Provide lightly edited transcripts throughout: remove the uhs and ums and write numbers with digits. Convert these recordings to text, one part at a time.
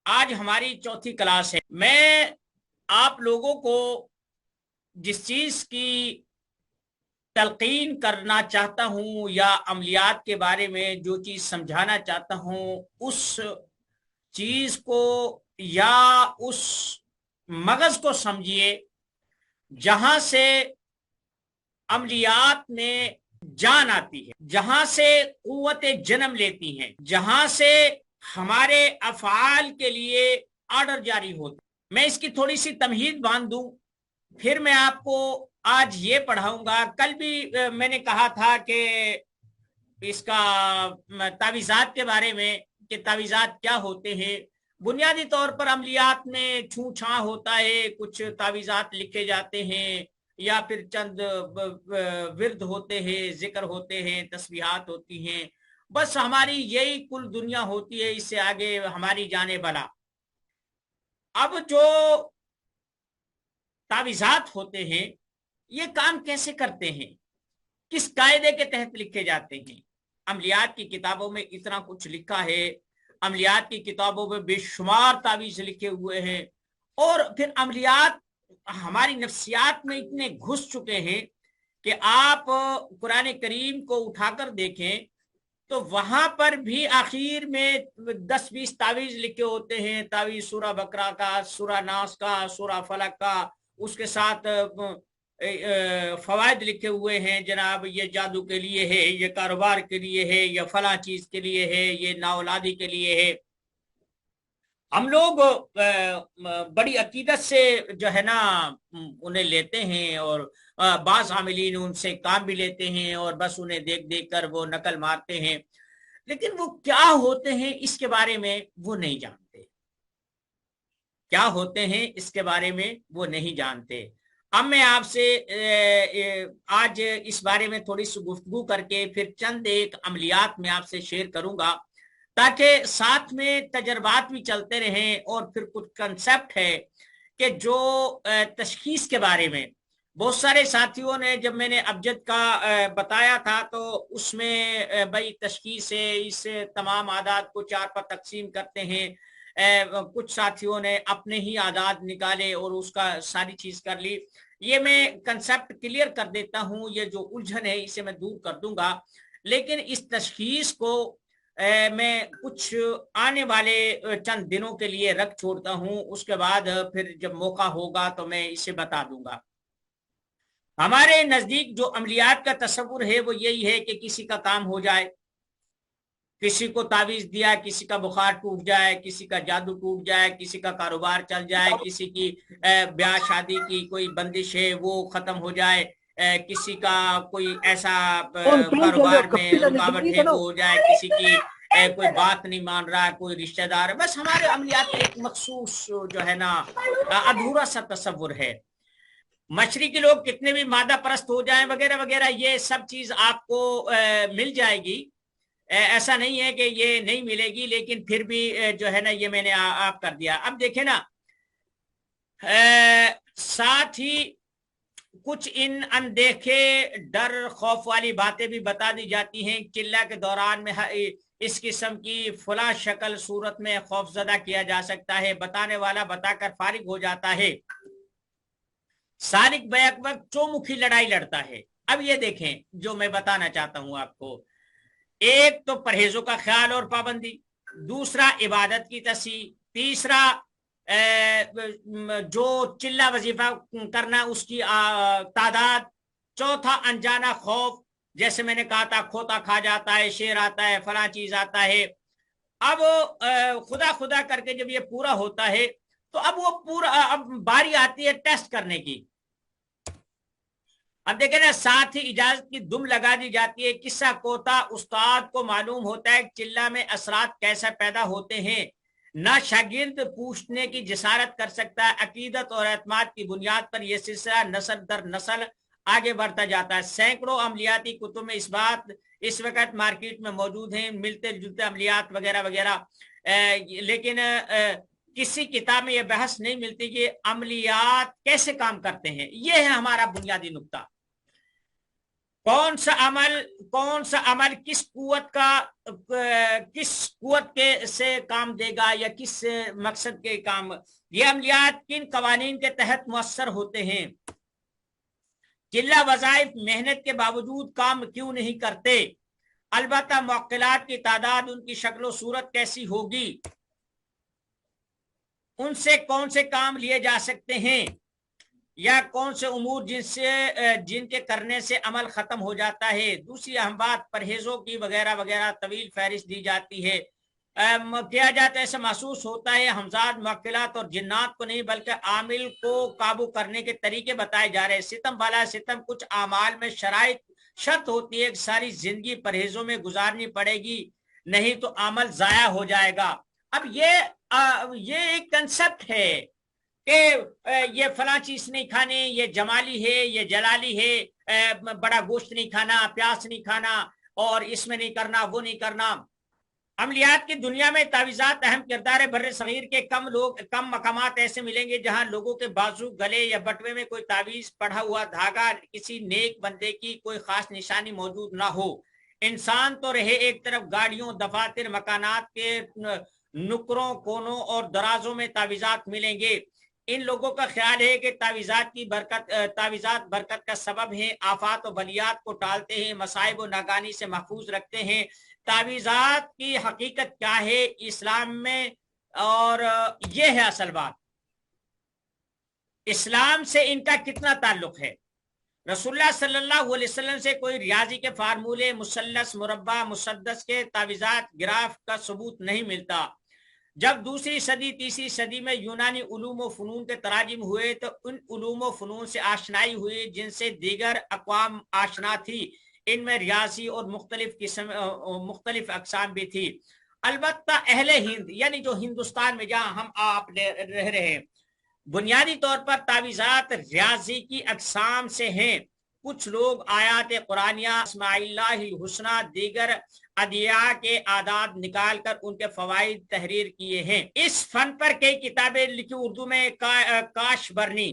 آج ہماری چوتھی کلاس ہے۔ میں آپ لوگوں کو جس چیز کی تلقین کرنا چاہتا ہوں یا عملیات کے بارے میں جو چیز سمجھانا چاہتا ہوں، اس چیز کو یا اس مغز کو سمجھیے جہاں سے عملیات میں جان آتی ہے، جہاں سے قوت جنم لیتی ہیں، جہاں سے ہمارے افعال کے لیے آرڈر جاری ہوتا ہے۔ میں اس کی تھوڑی سی تمہید باندھ دوں، پھر میں آپ کو آج یہ پڑھاؤں گا۔ کل بھی میں نے کہا تھا کہ اس کا تعویذات کے بارے میں کہ تعویذات کیا ہوتے ہیں۔ بنیادی طور پر عملیات میں چھو چھاں ہوتا ہے، کچھ تعویذات لکھے جاتے ہیں یا پھر چند ورد ہوتے ہیں، ذکر ہوتے ہیں، تسبیحات ہوتی ہیں، بس ہماری یہی کل دنیا ہوتی ہے، اس سے آگے ہماری جانے بلا۔ اب جو تعویذات ہوتے ہیں یہ کام کیسے کرتے ہیں، کس قاعدے کے تحت لکھے جاتے ہیں؟ عملیات کی کتابوں میں اتنا کچھ لکھا ہے، عملیات کی کتابوں میں بے شمار تعویذ لکھے ہوئے ہیں، اور پھر عملیات ہماری نفسیات میں اتنے گھس چکے ہیں کہ آپ قرآن کریم کو اٹھا کر دیکھیں تو وہاں پر بھی آخر میں 10-20 تعویذ لکھے ہوتے ہیں۔ تعویذ سورہ بقرہ کا، سورہ ناس کا، سورہ فلق کا، اس کے ساتھ فوائد لکھے ہوئے ہیں، جناب یہ جادو کے لیے ہے، یہ کاروبار کے لیے ہے، یہ فلاں چیز کے لیے ہے، یہ نااولادی کے لیے ہے۔ ہم لوگ بڑی عقیدت سے جو ہے نا انہیں لیتے ہیں، اور بعض عاملین ان سے کام بھی لیتے ہیں اور بس انہیں دیکھ دیکھ کر وہ نقل مارتے ہیں، لیکن وہ کیا ہوتے ہیں اس کے بارے میں وہ نہیں جانتے، کیا ہوتے ہیں اس کے بارے میں وہ نہیں جانتے۔ اب میں آپ سے آج اس بارے میں تھوڑی سی گفتگو کر کے پھر چند ایک عملیات میں آپ سے شیئر کروں گا، تاکہ ساتھ میں تجربات بھی چلتے رہیں، اور پھر کچھ کنسپٹ ہے کہ جو تشخیص کے بارے میں بہت سارے ساتھیوں نے، جب میں نے ابجد کا بتایا تھا تو اس میں بھائی تشخیص ہے، اس تمام عادات کو 4 پر تقسیم کرتے ہیں، کچھ ساتھیوں نے اپنے ہی عادات نکالے اور اس کا ساری چیز کر لی۔ یہ میں کنسپٹ کلیئر کر دیتا ہوں، یہ جو الجھن ہے اسے میں دور کر دوں گا، لیکن اس تشخیص کو میں کچھ آنے والے چند دنوں کے لیے رکھ چھوڑتا ہوں، اس کے بعد پھر جب موقع ہوگا تو میں اسے بتا دوں گا۔ ہمارے نزدیک جو عملیات کا تصور ہے وہ یہی ہے کہ کسی کا کام ہو جائے، کسی کو تعویذ دیا، کسی کا بخار ٹوٹ جائے، کسی کا جادو ٹوٹ جائے، کسی کا کاروبار چل جائے، کسی کی بیاہ شادی کی کوئی بندش ہے وہ ختم ہو جائے، کسی کا کوئی ایسا کاروبار میں رکاوٹ ہے وہ ہو جائے، کسی کی کوئی بات نہیں مان رہا، کوئی رشتہ دار ہے۔ بس ہمارے عملیات کا ایک مخصوص جو ہے نا ادھورا سا تصور ہے۔ مشرقی لوگ کتنے بھی مادہ پرست ہو جائیں وغیرہ وغیرہ، یہ سب چیز آپ کو مل جائے گی، ایسا نہیں ہے کہ یہ نہیں ملے گی، لیکن پھر بھی جو ہے نا یہ میں نے آپ کر دیا۔ اب دیکھیں نا، ساتھ ہی کچھ ان اندیکھے ڈر خوف والی باتیں بھی بتا دی جاتی ہیں۔ چلہ کے دوران میں اس قسم کی فلاں شکل صورت میں خوف زدہ کیا جا سکتا ہے، بتانے والا بتا کر فارغ ہو جاتا ہے، سالک بیک وقت چومکھی لڑائی لڑتا ہے۔ اب یہ دیکھیں جو میں بتانا چاہتا ہوں آپ کو، ایک تو پرہیزوں کا خیال اور پابندی، دوسرا عبادت کی تصحیح، تیسرا جو چلہ وظیفہ کرنا اس کی تعداد، چوتھا انجانا خوف، جیسے میں نے کہا تھا کھوتا کھا جاتا ہے، شیر آتا ہے، فلاں چیز آتا ہے۔ اب خدا خدا کر کے جب یہ پورا ہوتا ہے تو اب وہ پورا، اب باری آتی ہے ٹیسٹ کرنے کی۔ اب دیکھیں نا، ساتھ ہی اجازت کی دم لگا دی جاتی ہے۔ قصہ کوتا استاد کو معلوم ہوتا ہے چلہ میں اثرات کیسے پیدا ہوتے ہیں، نہ شاگرد پوچھنے کی جسارت کر سکتا ہے۔ عقیدت اور اعتماد کی بنیاد پر یہ سلسلہ نسل در نسل آگے بڑھتا جاتا ہے۔ سینکڑوں عملیاتی کتب میں اس بات اس وقت مارکیٹ میں موجود ہیں، ملتے جلتے عملیات وغیرہ وغیرہ، لیکن کسی کتاب میں یہ بحث نہیں ملتی کہ عملیات کیسے کام کرتے ہیں۔ یہ ہے ہمارا بنیادی نقطہ، کون سا عمل کس قوت کا किस कुव्वत के से काम देगा या किस मकसद के काम, ये अमलियात किन कवानीन के तहत मुअस्सर होते हैं, किल्ला वज़ाइफ मेहनत के बावजूद काम क्यों नहीं करते, अलबत्ता मुअक्किलात की तादाद, उनकी शक्ल सूरत कैसी होगी, उनसे कौन से काम लिए जा सकते हैं, या कौन से उमूर जिनके करने से अमल खत्म हो जाता है। दूसरी अहम बात, परहेजों की वगैरह वगैरह तवील फहरिस्त दी जाती है। किया जाता है, ऐसा महसूस होता है हमजाद मुअक्किलात और जिन्नात को नहीं बल्कि आमिल को काबू करने के तरीके बताए जा रहे हैं। सितम वाला सितम, कुछ आमाल में शर्त होती है कि सारी जिंदगी परहेजों में गुजारनी पड़ेगी, नहीं तो अमल जाया हो जाएगा। अब ये एक कंसेप्ट है कि ये फला चीज नहीं खाने, ये जमाली है, ये जलाली है, बड़ा गोश्त नहीं खाना, प्याज नहीं खाना, और इसमें नहीं करना, वो नहीं करना। अमलियात की दुनिया में तावीज़ात अहम किरदार है। बर्रे सगीर के कम मकामात ऐसे मिलेंगे जहां लोगों के बाजू, गले या बटवे में कोई तावीज, पढ़ा हुआ धागा, किसी नेक बंदे की कोई खास निशानी मौजूद ना हो। इंसान तो रहे एक तरफ, गाड़ियों, दफातर, मकानात के नुकरों, कोनों और दराजों में तावीज़ात मिलेंगे। इन लोगों का ख्याल है कि तावीज़ात बरकत का सबब हैं, आफात और बलियात को टालते हैं, मसाइब और नागानी से महफूज रखते हैं। तावीज़ात की हकीकत क्या है इस्लाम में, और ये है असल बात, इस्लाम से इनका कितना ताल्लुक है। रसूलुल्लाह सल्लल्लाहु अलैहि वसल्लम से कोई रियाजी के फार्मूले, मुसल्लस, मुरब्बा, मुसद्दस के तावीज़ात, गिराफ का सबूत नहीं मिलता। जब दूसरी सदी तीसरी सदी में यूनानी उलूम व फ़नून के तराजिम हुए तो उन उलूम व फ़नून से आशनाई हुई जिनसे दीगर अक़वाम आशना थी। इनमें रियाजी और मुख्तलिफ अक़साम भी थी। अलबत्ता अहले हिंद, यानी जो हिंदुस्तान में जहाँ हम आप रह रहे हैं, बुनियादी तौर पर तावीज़ात रियाजी की अक़साम से हैं। कुछ लोग आयात कुरानिया, अस्माइल्लाहिल हुस्ना, दीगर अदिया के आदाद निकाल कर उनके फवाइद तहरीर किए हैं। इस फन पर कई किताबें लिखी उर्दू में, काशबरनी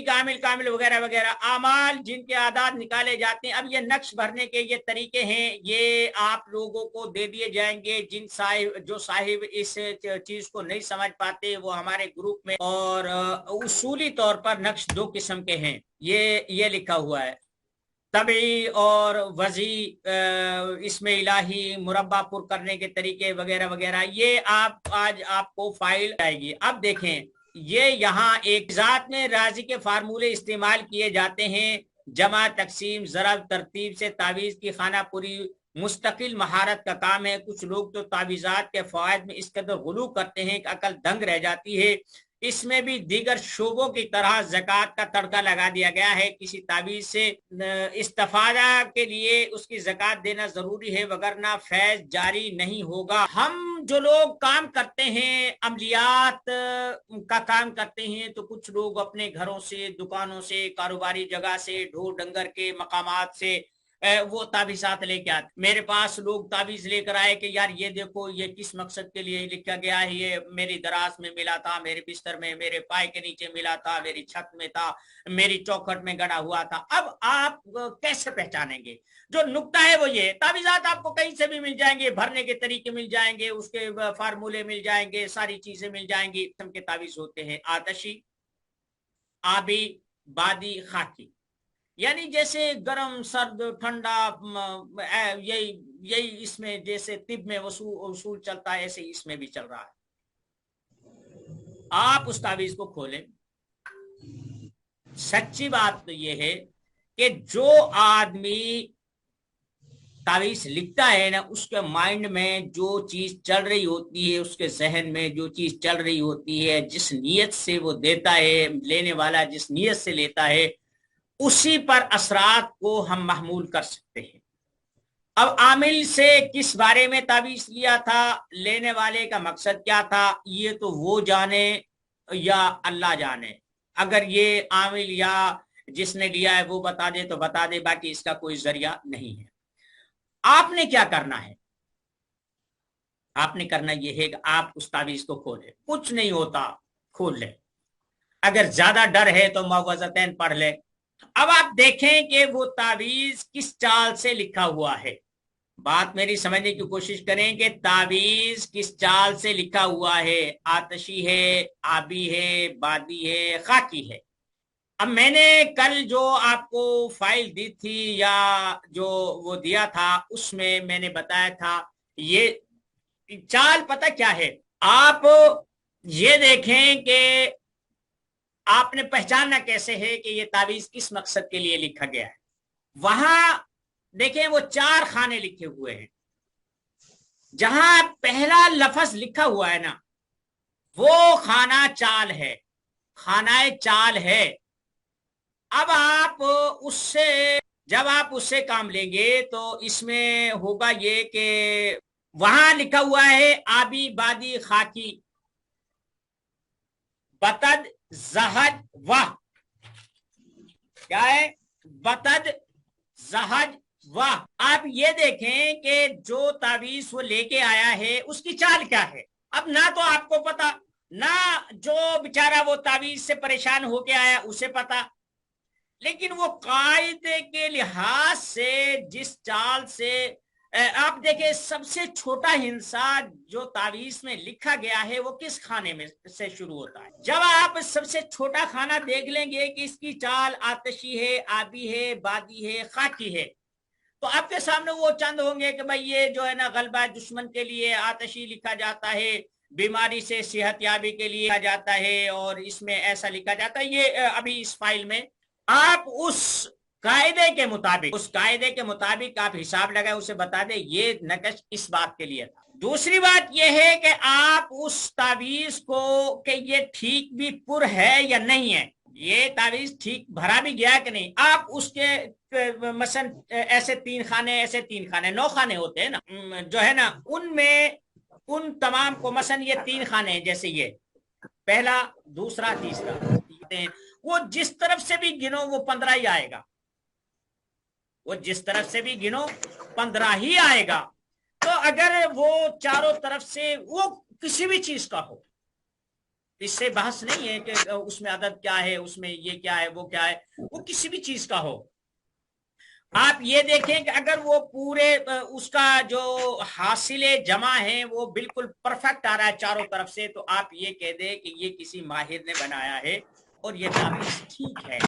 कामिल वगैरह वगैरह। आमाल जिनके आदाद निकाले जाते हैं। अब ये नक्श भरने के ये तरीके हैं, ये आप लोगों को दे दिए जाएंगे। जो साहिब इस चीज को नहीं समझ पाते वो हमारे ग्रुप में, और उसूली तौर पर नक्श दो किस्म के हैं, ये लिखा हुआ है, तबी और वजी, इसमें इलाही, मुरब्बा पुर करने के तरीके वगैरह वगैरह। ये आज आपको फाइल आएगी। अब देखें, ये यहाँ एक जात में राजी के फार्मूले इस्तेमाल किए जाते हैं। जमा, तकसीम, ज़रब, तरतीब से तावीज़ की खाना पूरी मुस्तकिल महारत का काम है। कुछ लोग तो तावीज़ात के फ़वाइद में इस कदर गुलू करते हैं कि अकल दंग रह जाती है। इसमें भी दीगर शोबों की तरह ज़कात का तड़का लगा दिया गया है। किसी ताबीज से इस्तिफादा के लिए उसकी ज़कात देना जरूरी है, वगरना फैज जारी नहीं होगा। हम जो लोग काम करते हैं, अमलियात का काम करते हैं, तो कुछ लोग अपने घरों से, दुकानों से, कारोबारी जगह से, ढोर डंगर के मकामात से वो ताबीज़ात लेके आते। मेरे पास लोग ताबीज लेकर आए कि यार ये देखो, ये किस मकसद के लिए लिखा गया है, ये मेरी दराज में मिला था, मेरे बिस्तर में, मेरे पाय के नीचे मिला था, मेरी छत में था, मेरी चौखट में गड़ा हुआ था। अब आप कैसे पहचानेंगे? जो नुक्ता है वो ये, ताबीज़ात आपको कहीं से भी मिल जाएंगे, भरने के तरीके मिल जाएंगे, उसके फार्मूले मिल जाएंगे, सारी चीजें मिल जाएंगी। किस्म के ताबीज होते हैं, आतशी, आबी, बादी, खाकी, यानी जैसे गरम, सर्द, ठंडा, यही इसमें जैसे तिब में वसूल चलता है, ऐसे इसमें भी चल रहा है। आप उस तावीज को खोलें। सच्ची बात तो यह है कि जो आदमी तावीज लिखता है ना, उसके माइंड में जो चीज चल रही होती है, उसके जहन में जो चीज चल रही होती है, जिस नीयत से वो देता है, लेने वाला जिस नीयत से लेता है, उसी पर असरात को हम महमूल कर सकते हैं। अब आमिल से किस बारे में तावीज लिया था, लेने वाले का मकसद क्या था, ये तो वो जाने या अल्लाह जाने। अगर ये आमिल या जिसने लिया है वो बता दे तो बता दे, बाकी इसका कोई जरिया नहीं है। आपने क्या करना है? आपने करना यह है कि आप उस तावीज को खोलें। कुछ नहीं होता, खोल ले। अगर ज्यादा डर है तो मुअव्वज़तैन पढ़ ले। अब आप देखें कि वो तावीज किस चाल से लिखा हुआ है। बात मेरी समझने की कोशिश करें कि तावीज किस चाल से लिखा हुआ है, आतशी है, आबी है, बादी है, खाकी है। अब मैंने कल जो आपको फाइल दी थी या जो वो दिया था उसमें मैंने बताया था ये चाल पता क्या है। आप ये देखें कि आपने पहचानना कैसे है कि ये तावीज किस मकसद के लिए लिखा गया है। वहां देखें वो 4 खाने लिखे हुए हैं। जहां पहला लफ्ज लिखा हुआ है ना, वो खाना चाल है, खाना चाल है। अब आप उससे जब आप उससे काम लेंगे तो इसमें होगा ये कि वहां लिखा हुआ है आबी बादी खाकी बतद जहज वाह। क्या है? बतद जहज वाह। आप ये देखें कि जो तावीज वो लेके आया है उसकी चाल क्या है। अब ना तो आपको पता, ना जो बेचारा वो तावीज से परेशान होके आया उसे पता, लेकिन वो कायदे के लिहाज से जिस चाल से आप देखें सबसे छोटा हिस्सा जो तावीज में लिखा गया है वो किस खाने में से शुरू होता है। जब आप सबसे छोटा खाना देख लेंगे कि इसकी चाल आतशी है, आबी है, बादी है, खाकी है, तो आपके सामने वो चंद होंगे कि भाई ये जो है ना गलबा दुश्मन के लिए आतशी लिखा जाता है, बीमारी से सेहत याबी के लिए लिखा जाता है, और इसमें ऐसा लिखा जाता है। ये अभी इस फाइल में आप उस कायदे के मुताबिक आप हिसाब लगाए, उसे बता दे ये नकश इस बात के लिए था। दूसरी बात यह है कि आप उस तावीज को कि ये ठीक भी पुर है या नहीं है, ये तावीज ठीक भरा भी गया कि नहीं, आप उसके मसन ऐसे 3 खाने, ऐसे 3 खाने, 9 खाने होते हैं ना, जो है ना, उनमें उन तमाम को मसन ये 3 खाने हैं, जैसे ये पहला, दूसरा, तीसरा, वो जिस तरफ से भी गिनो वो 15 ही आएगा। वो जिस तरफ से भी गिनो 15 ही आएगा। तो अगर वो चारों तरफ से वो किसी भी चीज का हो, इससे बहस नहीं है कि उसमें अदद क्या है, उसमें ये क्या है, वो क्या है, वो किसी भी चीज का हो। आप ये देखें कि अगर वो पूरे उसका जो हासिले जमा है वो बिल्कुल परफेक्ट आ रहा है चारों तरफ से, तो आप ये कह दें कि ये किसी माहिर ने बनाया है और ये तावीज ठीक है।